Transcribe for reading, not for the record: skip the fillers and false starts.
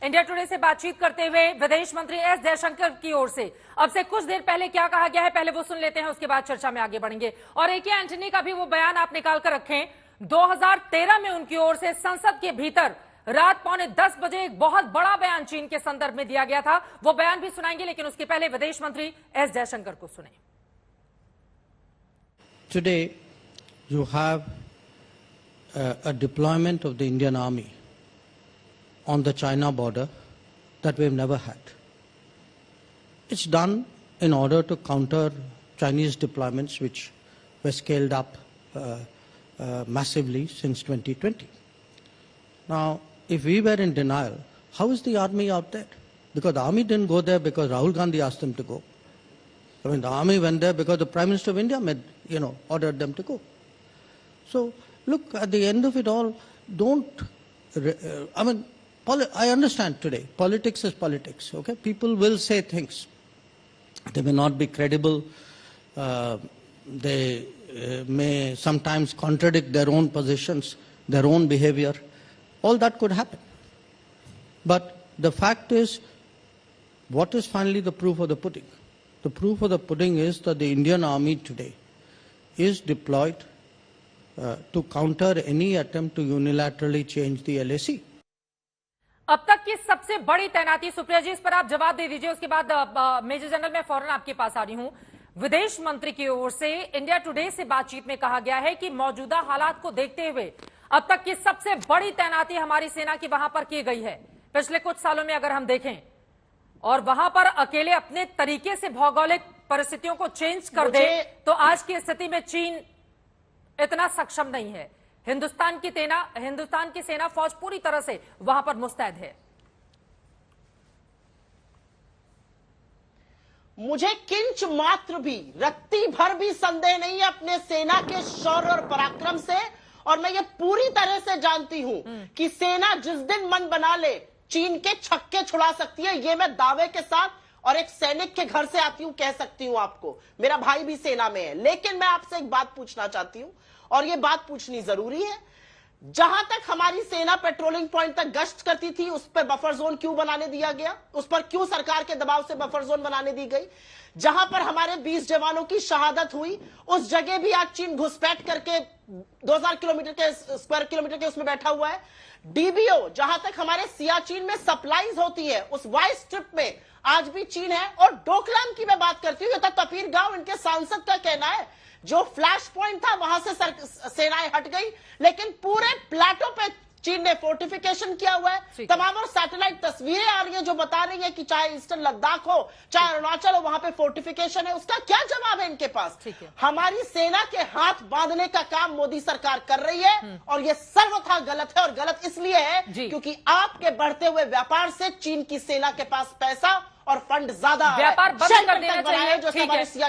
India today से बातचीत करते हुए विदेश मंत्री एस जयशंकर की ओर से अब से कुछ देर पहले क्या कहा गया है, पहले वो सुन लेते हैं, उसके बाद चर्चा में आगे बढ़ेंगे। और ए के एंटनी का भी वो बयान आप निकाल कर रखें। 2013 में उनकी ओर से संसद के भीतर रात 9:45 बजे एक बहुत बड़ा बयान चीन के संदर्भ में दिया गया था। वो बयान भी सुनाएंगे, लेकिन उसके पहले विदेश मंत्री एस जयशंकर को सुने। Today, you have a deployment of the Indian Army on the China border that we've never had. It's done in order to counter Chinese deployments which were scaled up massively since 2020. Now, if we were in denial, how is the army out there? Because the army didn't go there because Rahul Gandhi asked them to go. I mean, the army went there because the Prime Minister of India ordered them to go. So, look, at the end of it all, I understand today, politics is politics, okay? People will say things. They may not be credible. They may sometimes contradict their own positions, their own behavior. All that could happen. But the fact is, what is finally the proof of the pudding? The proof of the pudding is that the Indian Army today is deployed to counter any attempt to unilaterally change the LAC. अब तक की सबसे बड़ी तैनाती, सुप्रिया जी इस पर आप जवाब दे दीजिए, उसके बाद मेजर जनरल मैं फौरन आपके पास आ रही हूं। विदेश मंत्री की ओर से इंडिया टुडे से बातचीत में कहा गया है कि मौजूदा हालात को देखते हुए अब तक की सबसे बड़ी तैनाती हमारी सेना की वहां पर की गई है पिछले कुछ सालों में अगर हम देखें, और वहां पर अकेले अपने तरीके से भौगोलिक परिस्थितियों को चेंज कर दे तो आज की स्थिति में चीन इतना सक्षम नहीं है। हिंदुस्तान की सेना फौज पूरी तरह से वहां पर मुस्तैद है। मुझे किंच मात्र भी, रत्ती भर भी संदेह नहीं है अपने सेना के शौर्य और पराक्रम से, और मैं ये पूरी तरह से जानती हूं कि सेना जिस दिन मन बना ले चीन के छक्के छुड़ा सकती है। ये मैं दावे के साथ और एक सैनिक के घर से आती हूं कह सकती हूं आपको। मेरा भाई भी सेना में है। लेकिन मैं आपसे एक बात पूछना चाहती हूं, और ये बात पूछनी जरूरी है। जहां तक हमारी सेना पेट्रोलिंग पॉइंट तक गश्त करती थी, उस पर बफर जोन क्यों बनाने दिया गया? उस पर क्यों सरकार के दबाव से बफर जोन बनाने दी गई? जहां पर हमारे 20 जवानों की शहादत हुई, उस जगह भी आज चीन घुसपैठ करके 2000 स्क्वायर किलोमीटर के उसमें बैठा हुआ है। डीबीओ, जहां तक हमारे सियाचिन में सप्लाईज होती है, उस वाइस स्ट्रिप में आज भी चीन है। और डोकलाम की मैं बात करती हूं, ये तो तपीर गांव इनके सांसद का कहना है, जो फ्लैश पॉइंट था वहां से सेनाएं हट गई, लेकिन पूरे प्लेटो पे चीन ने फोर्टिफिकेशन किया हुआ है। तमाम और सैटेलाइट तस्वीरें आ रही हैं जो बता रही हैं कि चाहे ईस्टर्न लद्दाख हो, चाहे अरुणाचल हो, वहां पे फोर्टिफिकेशन है। उसका क्या जवाब है इनके पास? हमारी सेना के हाथ बांधने का काम मोदी सरकार कर रही है, और यह सर्वथा गलत है। और गलत इसलिए है क्योंकि आपके बढ़ते हुए व्यापार से चीन की सेना के पास पैसा और फंड ज्यादा व्यापार बंद कर देना चाहिए।